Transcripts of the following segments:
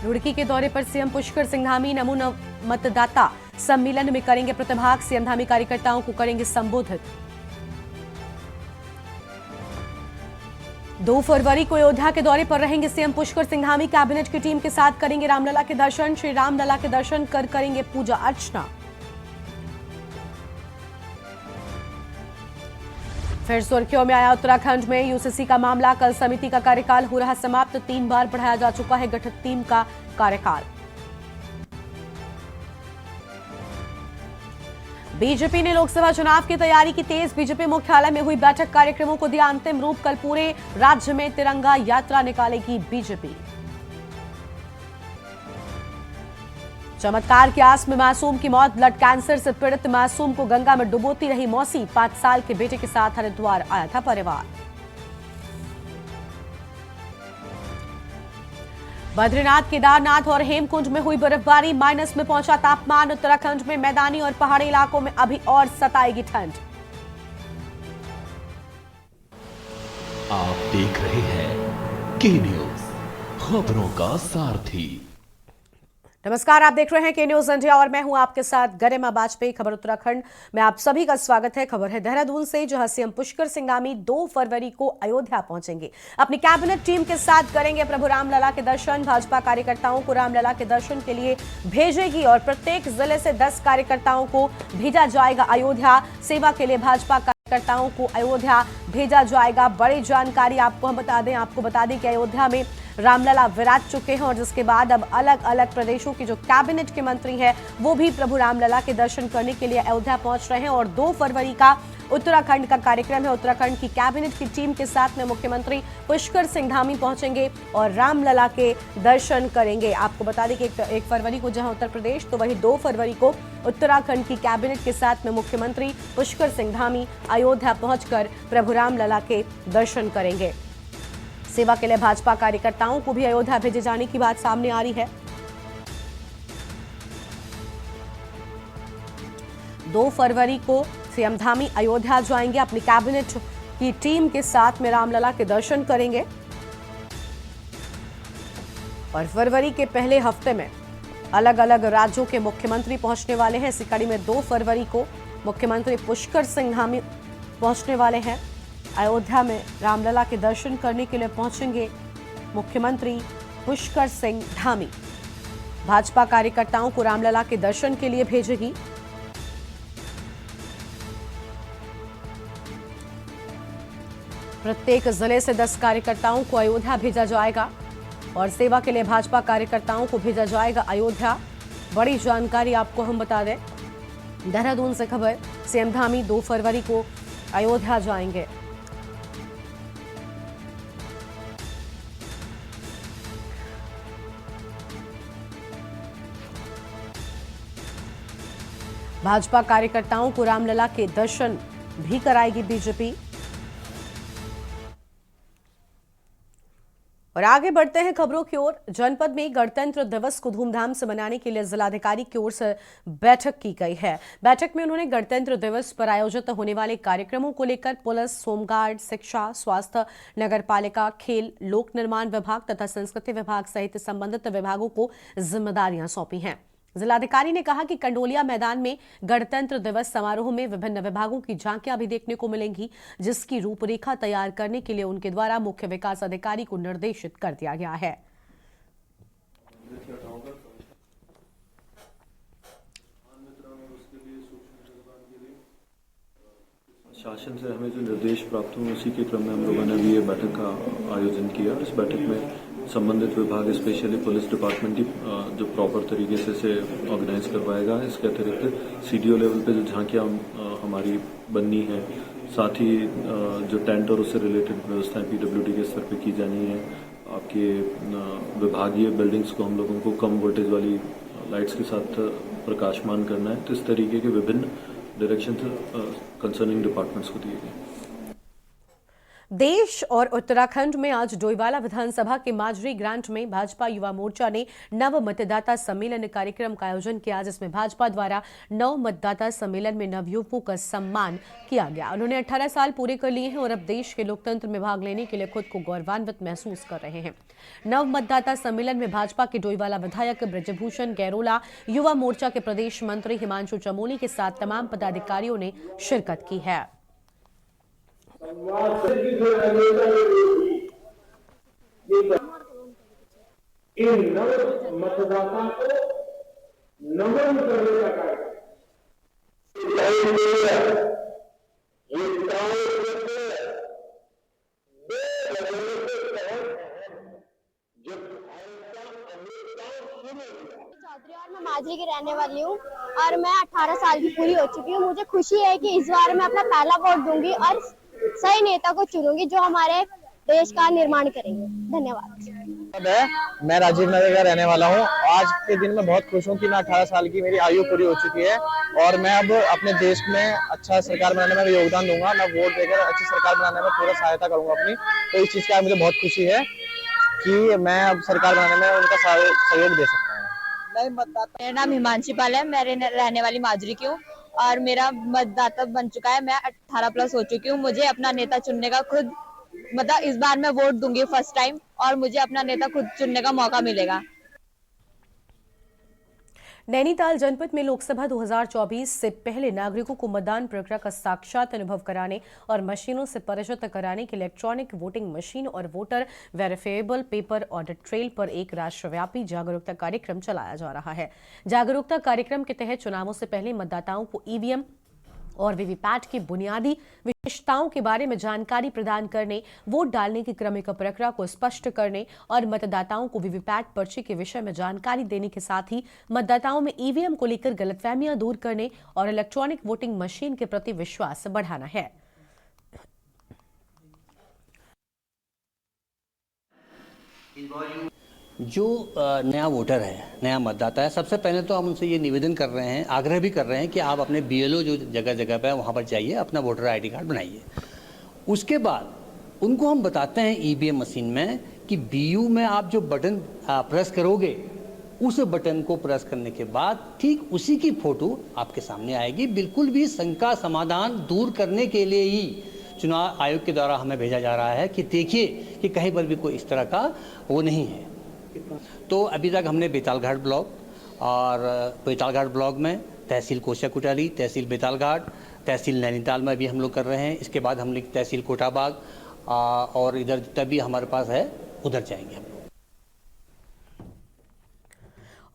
रुड़की के दौरे पर सीएम पुष्कर सिंह धामी नमो मतदाता सम्मेलन में करेंगे प्रतिभाग। सीएम धामी कार्यकर्ताओं को करेंगे संबोधित। 2 फरवरी को अयोध्या के दौरे पर रहेंगे सीएम पुष्कर सिंह धामी। कैबिनेट की टीम के साथ करेंगे रामलला के दर्शन। श्री रामलला के दर्शन कर करेंगे पूजा अर्चना। फिर सुर्खियों में आया उत्तराखंड में यूसीसी का मामला। कल समिति का कार्यकाल हो रहा समाप्त। 3 बार बढ़ाया जा चुका है गठित टीम का कार्यकाल। बीजेपी ने लोकसभा चुनाव की तैयारी की तेज। बीजेपी मुख्यालय में हुई बैठक, कार्यक्रमों को दिया अंतिम रूप। कल पूरे राज्य में तिरंगा यात्रा निकालेगी बीजेपी। चमत्कार की आस में मासूम की मौत। ब्लड कैंसर से पीड़ित मासूम को गंगा में डुबोती रही मौसी। 5 साल के बेटे के साथ हरिद्वार आया था परिवार। बद्रीनाथ, केदारनाथ और हेमकुंड में हुई बर्फबारी। माइनस में पहुंचा तापमान। उत्तराखंड में मैदानी और पहाड़ी इलाकों में अभी और सताएगी ठंड। आप देख रहे हैं के न्यूज, खबरों का सारथी। नमस्कार, आप देख रहे हैं के न्यूज इंडिया और मैं हूं आपके साथ गरिमा बाजपेयी। खबर उत्तराखंड में आप सभी का स्वागत है। खबर है देहरादून से, जहां सीएम पुष्कर सिंह धामी 2 फरवरी को अयोध्या पहुंचेंगे। अपनी कैबिनेट टीम के साथ करेंगे प्रभु रामलला के दर्शन। भाजपा कार्यकर्ताओं को रामलला के दर्शन के लिए भेजेगी और प्रत्येक जिले से 10 कार्यकर्ताओं को भेजा जाएगा अयोध्या। सेवा के लिए भाजपा कार्यकर्ताओं को अयोध्या भेजा जाएगा। बड़ी जानकारी आपको बता दें कि अयोध्या में रामलला विराज चुके हैं और जिसके बाद अब अलग अलग प्रदेशों के जो कैबिनेट के मंत्री हैं वो भी प्रभु रामलला के दर्शन करने के लिए अयोध्या पहुंच रहे हैं। और 2 फरवरी का उत्तराखंड का कार्यक्रम है। उत्तराखंड की कैबिनेट की टीम के साथ में मुख्यमंत्री पुष्कर सिंह धामी पहुंचेंगे और रामलला के दर्शन करेंगे। आपको बता दें कि 1 फरवरी को जहां उत्तर प्रदेश, तो वहीं 2 फरवरी को उत्तराखंड की कैबिनेट के साथ में मुख्यमंत्री पुष्कर सिंह धामी अयोध्या पहुंचकर प्रभु रामलला के दर्शन करेंगे। सेवा के लिए भाजपा कार्यकर्ताओं को भी अयोध्या भेजे जाने की बात सामने आ रही है। 2 फरवरी को सीएम धामी अयोध्या जाएंगे। अपनी कैबिनेट की टीम के साथ में रामलला के दर्शन करेंगे और फरवरी के पहले हफ्ते में अलग अलग राज्यों के मुख्यमंत्री पहुंचने वाले हैं। इसी कड़ी में 2 फरवरी को मुख्यमंत्री पुष्कर सिंह धामी पहुंचने वाले हैं। अयोध्या में रामलला के दर्शन करने के लिए पहुंचेंगे मुख्यमंत्री पुष्कर सिंह धामी। भाजपा कार्यकर्ताओं को रामलला के दर्शन के लिए भेजेगी। प्रत्येक जिले से 10 कार्यकर्ताओं को अयोध्या भेजा जाएगा और सेवा के लिए भाजपा कार्यकर्ताओं को भेजा जाएगा अयोध्या। बड़ी जानकारी आपको हम बता दें, देहरादून से खबर। सीएम धामी 2 फरवरी को अयोध्या जाएंगे। भाजपा कार्यकर्ताओं को रामलला के दर्शन भी कराएगी बीजेपी। और आगे बढ़ते हैं खबरों की ओर। जनपद में गणतंत्र दिवस को धूमधाम से मनाने के लिए जिलाधिकारी की ओर से बैठक की गई है। बैठक में उन्होंने गणतंत्र दिवस पर आयोजित होने वाले कार्यक्रमों को लेकर पुलिस, होमगार्ड, शिक्षा, स्वास्थ्य, नगरपालिका, खेल, लोक निर्माण विभाग तथा संस्कृति विभाग सहित संबंधित विभागों को जिम्मेदारियां सौंपी हैं। जिलाधिकारी ने कहा कि कंडोलिया मैदान में गणतंत्र दिवस समारोह में विभिन्न विभागों की झांकियां भी देखने को मिलेंगी, जिसकी रूपरेखा तैयार करने के लिए उनके द्वारा मुख्य विकास अधिकारी को निर्देशित कर दिया गया है। शासन से हमें जो निर्देश प्राप्त हुए उसी के क्रम में हम लोगों ने भी ये बैठक का आयोजन किया और इस बैठक में संबंधित विभाग, स्पेशली पुलिस डिपार्टमेंट की जो प्रॉपर तरीके से ऑर्गेनाइज करवाएगा। इसके अतिरिक्त सीडीओ लेवल पे जो झांकियाँ हमारी बननी है, साथ ही जो टेंट और उससे रिलेटेड व्यवस्थाएं पीडब्ल्यूडी के स्तर पे की जानी है। आपके विभागीय बिल्डिंग्स को हम लोगों को कम वोल्टेज वाली लाइट्स के साथ प्रकाशमान करना है। तो इस तरीके के विभिन्न डायरेक्शन कंसर्निंग डिपार्टमेंट्स को दिए गए। देश और उत्तराखंड में आज डोईवाला विधानसभा के माजरी ग्रांट में भाजपा युवा मोर्चा ने नव मतदाता सम्मेलन कार्यक्रम का आयोजन किया, जिसमें भाजपा द्वारा नव मतदाता सम्मेलन में नवयुवकों का सम्मान किया गया। उन्होंने 18 साल पूरे कर लिए हैं और अब देश के लोकतंत्र में भाग लेने के लिए खुद को गौरवान्वित महसूस कर रहे हैं। नव मतदाता सम्मेलन में भाजपा के डोईवाला विधायक ब्रजभूषण गैरोला, युवा मोर्चा के प्रदेश मंत्री हिमांशु चमोली के साथ तमाम पदाधिकारियों ने शिरकत की है। इन नव मतदाता को नमन करने का कार्यक्रम चौधरी और मैं माजरी की रहने वाली हूँ और मैं 18 साल की पूरी हो चुकी हूँ। मुझे खुशी है कि इस बार मैं अपना पहला वोट दूंगी और सही नेता को चुनूंगी जो हमारे देश का निर्माण करेंगे। धन्यवाद। मैं राजीव नगर का रहने वाला हूँ। आज के दिन में बहुत खुश हूँ कि मैं 18 साल की मेरी आयु पूरी हो चुकी है और मैं अब अपने देश में अच्छा सरकार बनाने में योगदान दूंगा। मैं वोट देकर अच्छी सरकार बनाने में पूरा सहायता करूंगा अपनी। तो इस चीज का मुझे बहुत खुशी है कि मैं अब सरकार बनाने में उनका सहयोग दे सकता हूँ। मेरा नाम हिमांशी पाल है, मैं रहने वाली माजरी की हूँ और मेरा मतदाता बन चुका है। मैं 18+ हो चुकी हूँ। मुझे अपना नेता चुनने का खुद इस बार मैं वोट दूंगी फर्स्ट टाइम और मुझे अपना नेता खुद चुनने का मौका मिलेगा। नैनीताल जनपद में लोकसभा 2024 से पहले नागरिकों को मतदान प्रक्रिया का साक्षात अनुभव कराने और मशीनों से परिचित कराने के इलेक्ट्रॉनिक वोटिंग मशीन और voter verifiable paper audit trail पर एक राष्ट्रव्यापी जागरूकता कार्यक्रम चलाया जा रहा है। जागरूकता कार्यक्रम के तहत चुनावों से पहले मतदाताओं को ईवीएम और वीवीपैट की बुनियादी विशेषताओं के बारे में जानकारी प्रदान करने, वोट डालने की क्रमिक प्रक्रिया को स्पष्ट करने और मतदाताओं को वीवीपैट पर्ची के विषय में जानकारी देने के साथ ही मतदाताओं में ईवीएम को लेकर गलतफहमियां दूर करने और इलेक्ट्रॉनिक वोटिंग मशीन के प्रति विश्वास बढ़ाना है। जो नया वोटर है, नया मतदाता है, सबसे पहले तो हम उनसे ये निवेदन कर रहे हैं, आग्रह भी कर रहे हैं कि आप अपने बीएलओ जो जगह जगह पे है वहाँ पर जाइए, अपना वोटर आईडी कार्ड बनाइए। उसके बाद उनको हम बताते हैं ईवीएम मशीन में कि बीयू में आप जो बटन प्रेस करोगे, उस बटन को प्रेस करने के बाद ठीक उसी की फोटो आपके सामने आएगी। बिल्कुल भी शंका समाधान दूर करने के लिए ही चुनाव आयोग के द्वारा हमें भेजा जा रहा है कि देखिए कि कहीं पर भी कोई इस तरह का वो नहीं है। तो अभी तक हमने बेतालघाट ब्लॉक और बेतालघाट ब्लॉक में तहसील कोशा कुटाली, तहसील बेतालघाट, तहसील नैनीताल में भी हम लोग कर रहे हैं। इसके बाद हम लोग तहसील कोटाबाग और इधर जितना भी हमारे पास है उधर जाएंगे हम लोग।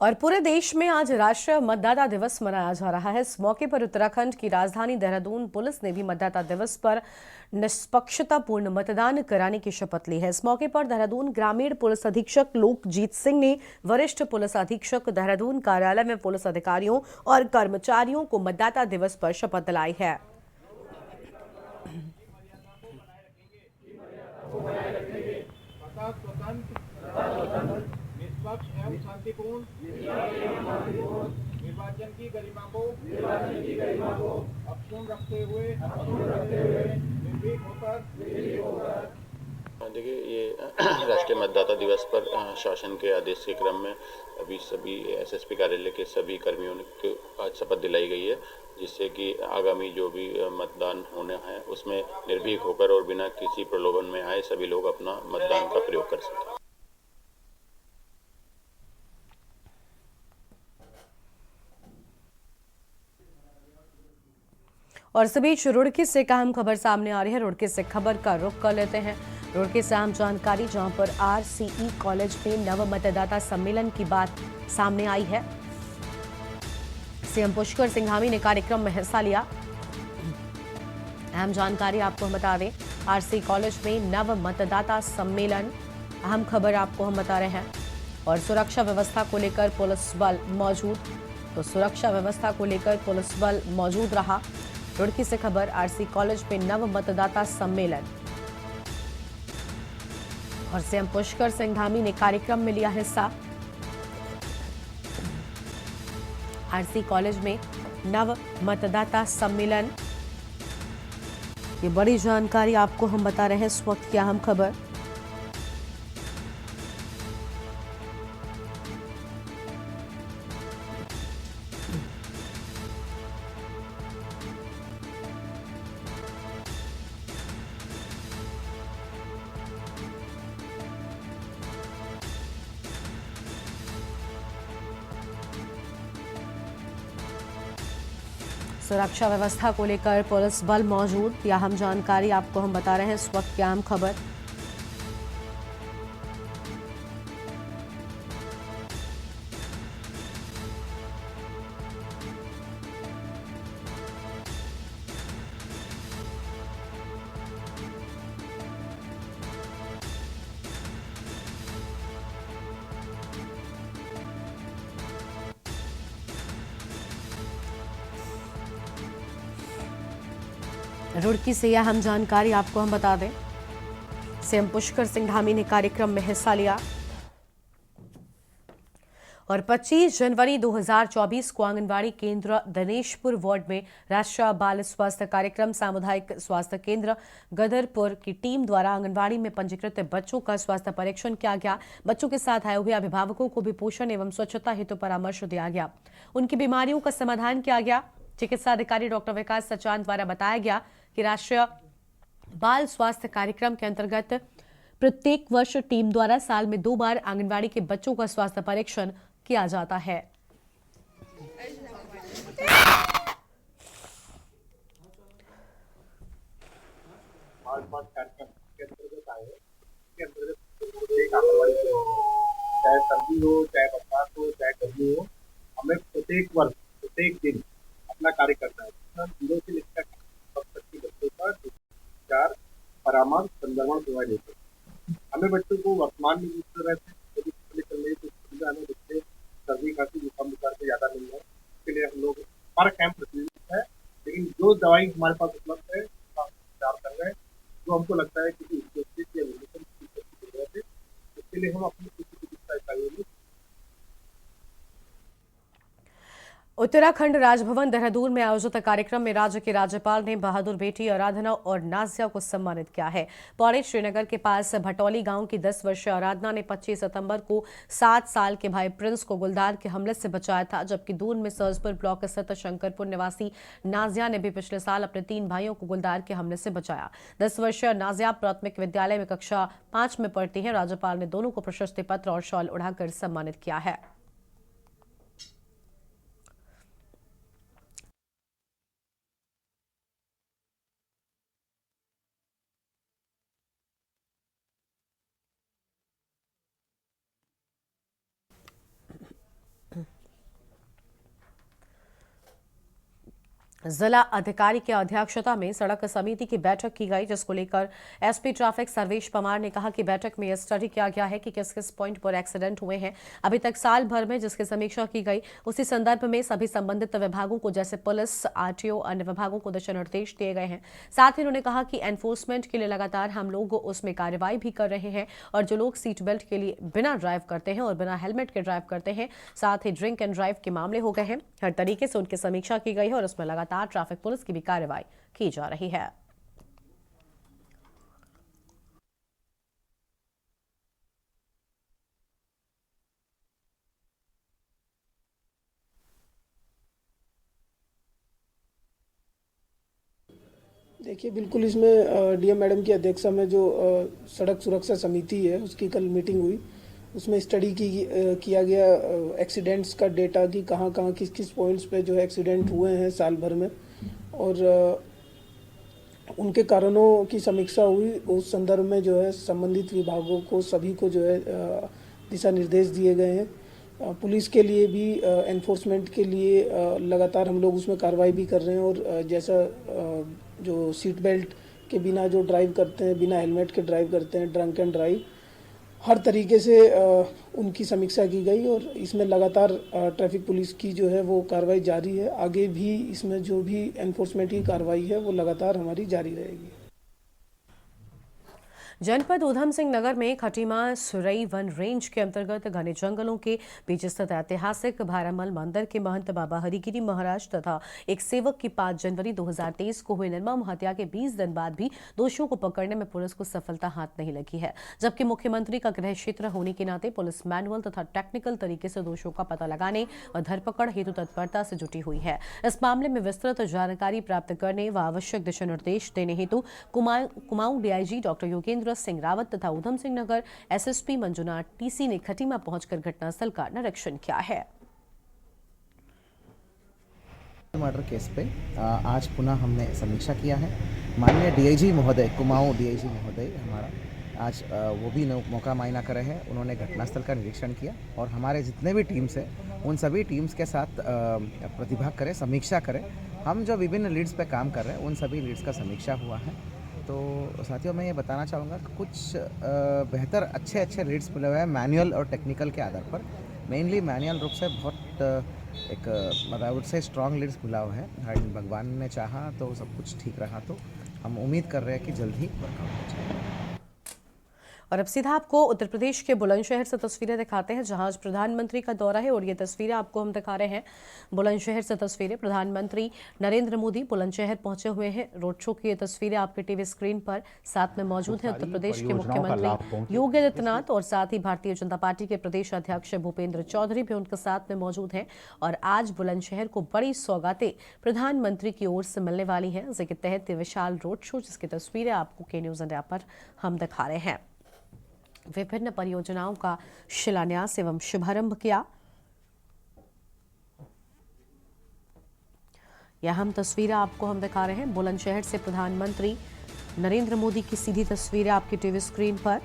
और पूरे देश में आज राष्ट्रीय मतदाता दिवस मनाया जा रहा है। इस मौके पर उत्तराखंड की राजधानी देहरादून पुलिस ने भी मतदाता दिवस पर निष्पक्षतापूर्ण मतदान कराने की शपथ ली है। इस मौके पर देहरादून ग्रामीण पुलिस अधीक्षक लोकजीत सिंह ने वरिष्ठ पुलिस अधीक्षक देहरादून कार्यालय में पुलिस अधिकारियों और कर्मचारियों को मतदाता दिवस पर शपथ दिलाई है। निष्पक्ष एवं शांतिपूर्ण निर्वाचन की गरिमा को अक्षुण्ण रखते हुए निर्भीक होकर। देखिए, ये राष्ट्रीय मतदाता दिवस पर शासन के आदेश के क्रम में अभी सभी एसएसपी कार्यालय के सभी कर्मियों को आज शपथ दिलाई गई है, जिससे कि आगामी जो भी मतदान होने हैं उसमें निर्भीक होकर और बिना किसी प्रलोभन में आए सभी लोग अपना मतदान का प्रयोग कर सकें। और इस बीच रुड़की से एक अहम खबर सामने आ रही है। रुड़की से खबर का रुख कर लेते हैं। रुड़की से अहम जानकारी, जहां पर आरसीई कॉलेज में नव मतदाता सम्मेलन की बात सामने आई है। सीएम पुष्कर सिंघामी ने कार्यक्रम में हिस्सा लिया। अहम जानकारी आपको हम बता दें, आरसीई कॉलेज में नव मतदाता सम्मेलन, अहम खबर आपको हम बता रहे हैं। और सुरक्षा व्यवस्था को लेकर पुलिस बल मौजूद, तो सुरक्षा व्यवस्था को लेकर पुलिस बल मौजूद रहा। रुड़की से खबर, आरसी कॉलेज में नव मतदाता सम्मेलन और सीएम पुष्कर सिंघामी ने कार्यक्रम में लिया हिस्सा। आरसी कॉलेज में नव मतदाता सम्मेलन ये बड़ी जानकारी आपको हम बता रहे हैं इस वक्त की अहम खबर। सुरक्षा व्यवस्था को लेकर पुलिस बल मौजूद, यह अहम जानकारी आपको हम बता रहे हैं इस वक्त की अहम खबर। रुड़की से यह अहम जानकारी आपको हम बता दें, सीएम पुष्कर सिंह धामी ने कार्यक्रम में हिस्सा लिया और 25 जनवरी 2024 को आंगनबाड़ी केंद्र दिनेशपुर वार्ड में राष्ट्रीय बाल स्वास्थ्य कार्यक्रम सामुदायिक स्वास्थ्य केंद्र गदरपुर की टीम द्वारा आंगनबाड़ी में पंजीकृत बच्चों का स्वास्थ्य परीक्षण किया गया। बच्चों के साथ आए हुए अभिभावकों को भी पोषण एवं स्वच्छता हेतु परामर्श दिया गया, उनकी बीमारियों का समाधान किया गया। चिकित्सा अधिकारी डॉक्टर विकास सचान द्वारा बताया गया कि राष्ट्रीय बाल स्वास्थ्य कार्यक्रम के अंतर्गत प्रत्येक वर्ष टीम द्वारा साल में 2 बार आंगनबाड़ी के बच्चों का स्वास्थ्य परीक्षण किया जाता है। बाल स्वास्थ्य कार्यक्रम के अंतर्गत आए, इसके अंतर्गत एक आंगनबाड़ी चाहे सर्दी हो, चाहे बरसात हो, चाहे गर्मी हो, हमें प्रत्येक वर्ष प्रत्येक दिन अपना कार्य करना है। जीरो से लेकर बच्चों का उपचार, परामर्श, संदर्भन प्रोवाइड होते हैं। हमें बच्चों को वर्तमान में जिस तरह से चलने की सुविधा हमें बच्चे सर्दी खांसी जुकाम बुखार से ज्यादा मिल रहा है, इसके लिए हम लोग हमारा कैंप प्रतिनिधित्व है, लेकिन जो दवाई हमारे पास उपलब्ध है उसका उपचार कर रहे हैं। जो हमको लगता है कि जरूरत है, उसके लिए हम अपनी चिकित्सा इकाइयों में उत्तराखंड राजभवन देहरादून में आयोजित कार्यक्रम में राज्य के राज्यपाल ने बहादुर बेटी आराधना और नाजिया को सम्मानित किया है। पौड़ी श्रीनगर के पास भटौली गांव की 10 वर्षीय आराधना ने 25 सितंबर को 7 साल के भाई प्रिंस को गुलदार के हमले से बचाया था, जबकि दून में सहसपुर ब्लॉक स्थित शंकरपुर निवासी नाजिया ने भी पिछले साल अपने 3 भाइयों को गुलदार के हमले से बचाया। 10 वर्षीय नाजिया प्राथमिक विद्यालय में कक्षा 5 में पढ़ती है। राज्यपाल ने दोनों को प्रशस्ति पत्र और शॉल उड़ाकर सम्मानित किया है। जिला अधिकारी की अध्यक्षता में सड़क समिति की बैठक की गई, जिसको लेकर एसपी ट्रैफिक सर्वेश पवार ने कहा कि बैठक में यह स्टडी किया गया है कि किस किस पॉइंट पर एक्सीडेंट हुए हैं अभी तक साल भर में, जिसकी समीक्षा की गई। उसी संदर्भ में सभी संबंधित विभागों को जैसे पुलिस, आरटीओ, अन्य विभागों को दिशा निर्देश दिए गए हैं। साथ ही उन्होंने कहा कि एनफोर्समेंट के लिए लगातार हम लोग उसमें कार्रवाई भी कर रहे हैं और जो लोग सीट बेल्ट के लिए बिना ड्राइव करते हैं और बिना हेलमेट के ड्राइव करते हैं, साथ ही ड्रिंक एंड ड्राइव के मामले हो गए हैं, हर तरीके से उनकी समीक्षा की गई है और उसमें लगातार ट्रैफिक पुलिस की भी कार्रवाई की जा रही है। देखिए, बिल्कुल इसमें डीएम मैडम की अध्यक्षता में जो सड़क सुरक्षा समिति है उसकी कल मीटिंग हुई, उसमें स्टडी किया गया एक्सीडेंट्स का डेटा कि कहाँ कहाँ किस किस पॉइंट्स पे जो है एक्सीडेंट हुए हैं साल भर में, और उनके कारणों की समीक्षा हुई। उस संदर्भ में जो है संबंधित विभागों को सभी को जो है दिशा निर्देश दिए गए हैं। पुलिस के लिए भी एनफोर्समेंट के लिए लगातार हम लोग उसमें कार्रवाई भी कर रहे हैं, और जैसा जो सीट बेल्ट के बिना जो ड्राइव करते हैं, बिना हेलमेट के ड्राइव करते हैं, ड्रंक एंड ड्राइव, हर तरीके से उनकी समीक्षा की गई और इसमें लगातार ट्रैफिक पुलिस की जो है वो कार्रवाई जारी है। आगे भी इसमें जो भी एनफोर्समेंट की कार्रवाई है वो लगातार हमारी जारी रहेगी। जनपद ऊधम सिंह नगर में खटीमा सुरई वन रेंज के अंतर्गत घने जंगलों के बीच स्थित ऐतिहासिक भारामल मंदिर के महंत बाबा हरिगिरी महाराज तथा एक सेवक की 5 जनवरी 2023 को हुई निर्मम हत्या के 20 दिन बाद भी दोषियों को पकड़ने में पुलिस को सफलता हाथ नहीं लगी है, जबकि मुख्यमंत्री का गृह क्षेत्र होने के नाते पुलिस मैनुअल तथा टेक्निकल तरीके से दोषियों का पता लगाने और धरपकड़ हेतु तत्परता से जुटी हुई है। इस मामले में विस्तृत जानकारी प्राप्त करने व आवश्यक दिशा निर्देश देने हेतु कुमाऊं डीआईजी डॉक्टर योगेंद्र सिंह रावत तथा ऊधम सिंह नगर एसएसपी मंजुनाथ टीसी ने खटीमा पहुंचकर घटनास्थल का निरीक्षण किया है। मर्डर केस पे आज पुनः हमने समीक्षा किया है। माननीय डीआईजी महोदय, कुमाऊं डीआईजी महोदय हमारा आज वो भी मौका मायना करे हैं। उन्होंने घटनास्थल का निरीक्षण किया और हमारे जितने भी टीम्स हैं उन सभी टीम्स के साथ प्रतिभाग करें, समीक्षा करें। हम जो विभिन्न लीड्स पे काम कर रहे हैं उन सभी लीड्स का समीक्षा हुआ है। तो साथियों, मैं ये बताना चाहूँगा कि कुछ बेहतर अच्छे लीड्स मिले हुए हैं मैनुअल और टेक्निकल के आधार पर। मेनली मैनुअल रूप से बहुत एक मतलब I would say strong leads मिला हुआ है। भगवान ने चाहा तो सब कुछ ठीक रहा, तो हम उम्मीद कर रहे हैं कि जल्द ही वर्कआउट हो जाए। और अब सीधा आपको उत्तर प्रदेश के बुलंदशहर से तस्वीरें दिखाते हैं, जहां आज प्रधानमंत्री का दौरा है और ये तस्वीरें आपको हम दिखा रहे हैं बुलंदशहर से तस्वीरें। प्रधानमंत्री नरेंद्र मोदी बुलंदशहर पहुंचे हुए हैं। रोड शो की ये तस्वीरें आपके टीवी स्क्रीन पर साथ में मौजूद हैं। उत्तर प्रदेश के मुख्यमंत्री योगी आदित्यनाथ और साथ ही भारतीय जनता पार्टी के प्रदेश अध्यक्ष भूपेंद्र चौधरी भी उनके साथ में मौजूद हैं। और आज बुलंदशहर को बड़ी सौगातें प्रधानमंत्री की ओर से मिलने वाली हैं, जिसके तहत विशाल रोड शो जिसकी तस्वीरें आपको के न्यूज इंडिया पर हम दिखा रहे हैं। विभिन्न परियोजनाओं का शिलान्यास एवं शुभारंभ किया। यह हम तस्वीरें आपको हम दिखा रहे हैं बुलंदशहर से प्रधानमंत्री नरेंद्र मोदी की सीधी तस्वीरें आपकी टीवी स्क्रीन पर।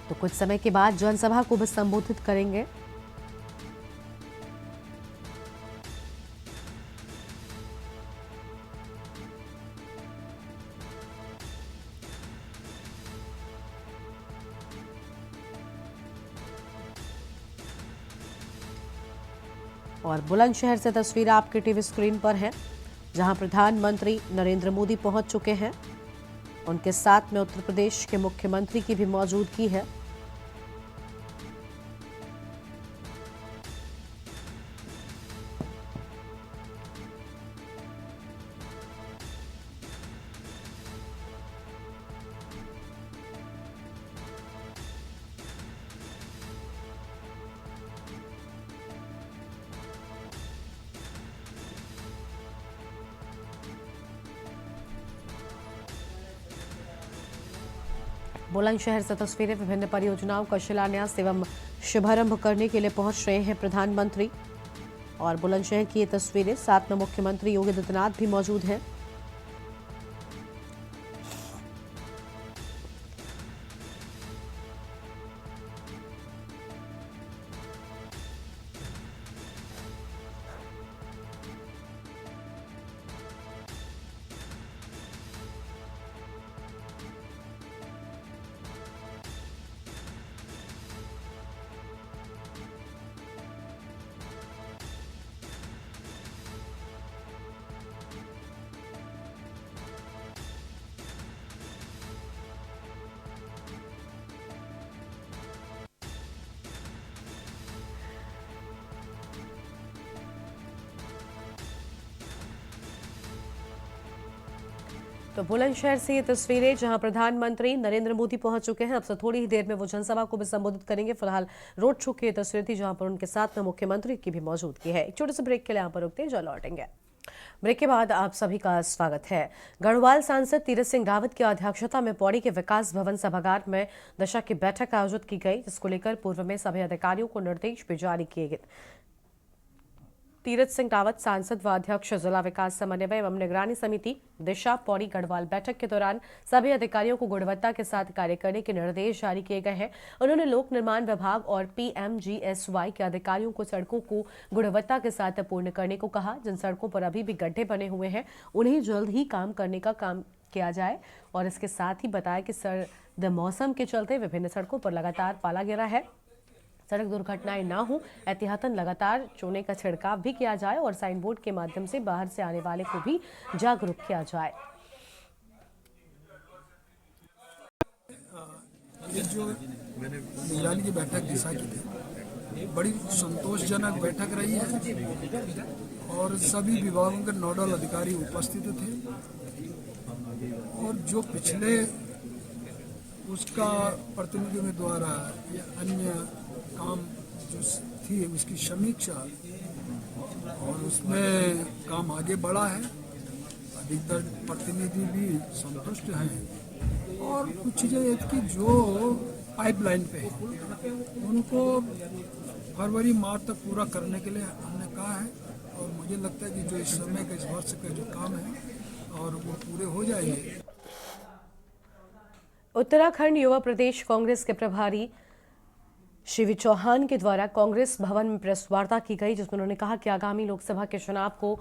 तो कुछ समय के बाद जनसभा को भी संबोधित करेंगे। और बुलंदशहर से तस्वीर आपकी टीवी स्क्रीन पर है, जहां प्रधानमंत्री नरेंद्र मोदी पहुंच चुके हैं। उनके साथ में उत्तर प्रदेश के मुख्यमंत्री की भी मौजूदगी है। बुलंदशहर से तस्वीरें विभिन्न परियोजनाओं का शिलान्यास एवं शुभारंभ करने के लिए पहुंच रहे हैं प्रधानमंत्री। और बुलंदशहर की ये तस्वीरें, साथ में मुख्यमंत्री योगी आदित्यनाथ भी मौजूद हैं। तो बुलंदशहर से ये तस्वीरें, जहां प्रधानमंत्री नरेंद्र मोदी पहुंच चुके हैं। अब से थोड़ी ही देर में वो जनसभा को भी संबोधित करेंगे। फिलहाल रोड शो की ये तस्वीर थी, जहां पर उनके साथ में मुख्यमंत्री की भी मौजूदगी है। एक छोटे से ब्रेक के लिए यहाँ पर रुकते हैं, जो लौटेंगे। ब्रेक के बाद आप सभी का स्वागत है। गढ़वाल सांसद तीरथ सिंह रावत की अध्यक्षता में पौड़ी के विकास भवन सभागार में दशा की बैठक आयोजित की गई, जिसको लेकर पूर्व में सभी अधिकारियों को निर्देश भी जारी किए गए। तीरथ सिंह रावत, सांसद व अध्यक्ष जिला विकास समन्वय एवं निगरानी समिति दिशा पौड़ी गढ़वाल बैठक के दौरान सभी अधिकारियों को गुणवत्ता के साथ कार्य करने के निर्देश जारी किए गए हैं। उन्होंने लोक निर्माण विभाग और PMGSY के अधिकारियों को सड़कों को गुणवत्ता के साथ पूर्ण करने को कहा। जिन सड़कों पर अभी भी गड्ढे बने हुए हैं उन्हें जल्द ही काम करने का काम किया जाए और इसके साथ ही बताया कि सर्द मौसम के चलते विभिन्न सड़कों पर लगातार पाला गिरा है। सड़क दुर्घटनाएं ना हो, एहतियातन लगातार चूने का छिड़काव भी किया जाए और साइन बोर्ड के माध्यम से बाहर से आने वाले को भी जागरूक किया जाए। ये जो निगरानी की बैठक दिशा की थी, बड़ी संतोषजनक बैठक रही है और सभी विभागों के नोडल अधिकारी उपस्थित थे और जो पिछले उसका प्रतिनिधियों के द्वारा या अन्य काम जो थी उसकी समीक्षा और उसमें काम आगे बढ़ा है। अधिकतर प्रतिनिधि भी संतुष्ट हैं और कुछ चीज़ें कि जो पाइपलाइन पे है उनको फरवरी मार्च तक पूरा करने के लिए हमने कहा है और मुझे लगता है कि जो इस समय का इस वर्ष का जो काम है और वो पूरे हो जाएंगे। उत्तराखंड युवा प्रदेश कांग्रेस के प्रभारी शिव चौहान के द्वारा कांग्रेस भवन में प्रेस वार्ता की गई, जिसमें उन्होंने कहा कि आगामी लोकसभा के चुनाव को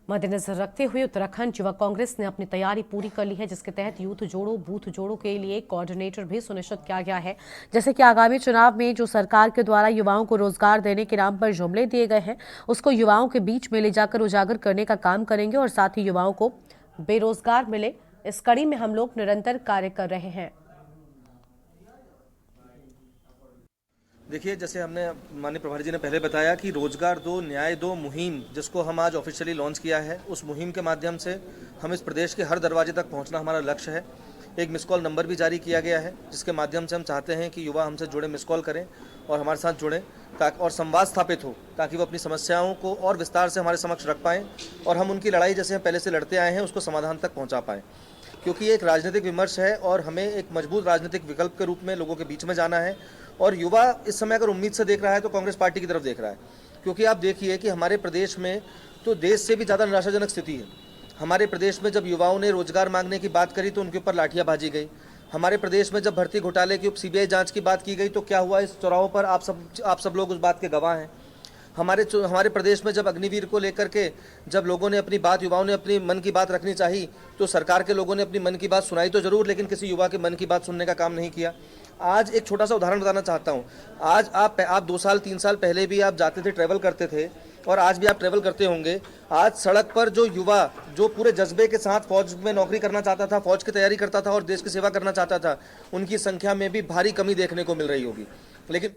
मद्देनजर रखते हुए उत्तराखंड युवा कांग्रेस ने अपनी तैयारी पूरी कर ली है, जिसके तहत यूथ जोड़ो बूथ जोड़ो के लिए कोऑर्डिनेटर भी सुनिश्चित किया गया है। जैसे कि आगामी चुनाव में जो सरकार के द्वारा युवाओं को रोजगार देने के नाम पर जुमले दिए गए हैं उसको युवाओं के बीच में ले जाकर उजागर करने का काम करेंगे और साथ ही युवाओं को बेरोजगार मिले, इस कड़ी में हम लोग निरंतर कार्य कर रहे हैं। देखिए, जैसे हमने माननीय प्रभारी जी ने पहले बताया कि रोजगार दो न्याय दो मुहिम जिसको हम आज ऑफिशियली लॉन्च किया है, उस मुहिम के माध्यम से हम इस प्रदेश के हर दरवाजे तक पहुंचना हमारा लक्ष्य है। एक मिस कॉल नंबर भी जारी किया गया है जिसके माध्यम से हम चाहते हैं कि युवा हमसे जुड़े, मिस कॉल करें और हमारे साथ जुड़ें ताकि और संवाद स्थापित हो, ताकि वो अपनी समस्याओं को और विस्तार से हमारे समक्ष रख पाएँ और हम उनकी लड़ाई जैसे हम पहले से लड़ते आए हैं उसको समाधान तक पहुँचा पाएँ। क्योंकि एक राजनीतिक विमर्श है और हमें एक मजबूत राजनीतिक विकल्प के रूप में लोगों के बीच में जाना है और युवा इस समय अगर उम्मीद से देख रहा है तो कांग्रेस पार्टी की तरफ देख रहा है। क्योंकि आप देखिए कि हमारे प्रदेश में तो देश से भी ज़्यादा निराशाजनक स्थिति है। हमारे प्रदेश में जब युवाओं ने रोजगार मांगने की बात करी तो उनके ऊपर लाठियां भाजी गई। हमारे प्रदेश में जब भर्ती घोटाले की CBI जांच की बात की गई तो क्या हुआ, इस चौराहों पर आप सब लोग उस बात के गवाह हैं। हमारे प्रदेश में जब अग्निवीर को लेकर के जब लोगों ने अपनी बात, युवाओं ने अपनी मन की बात रखनी चाहिए तो सरकार के लोगों ने अपनी मन की बात सुनाई तो जरूर, लेकिन किसी युवा के मन की बात सुनने का काम नहीं किया। आज एक छोटा सा उदाहरण बताना चाहता हूँ। आज आप 2 साल 3 साल पहले भी आप जाते थे, ट्रैवल करते थे और आज भी आप ट्रैवल करते होंगे। आज सड़क पर जो युवा जो पूरे जज्बे के साथ फौज में नौकरी करना चाहता था, फौज की तैयारी करता था और देश की सेवा करना चाहता था, उनकी संख्या में भी भारी कमी देखने को मिल रही होगी। लेकिन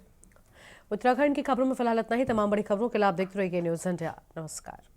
उत्तराखंड की खबरों में फिलहाल इतना ही। तमाम बड़ी खबरों के लिए आप देखते रहिए न्यूज़ इंडिया। नमस्कार।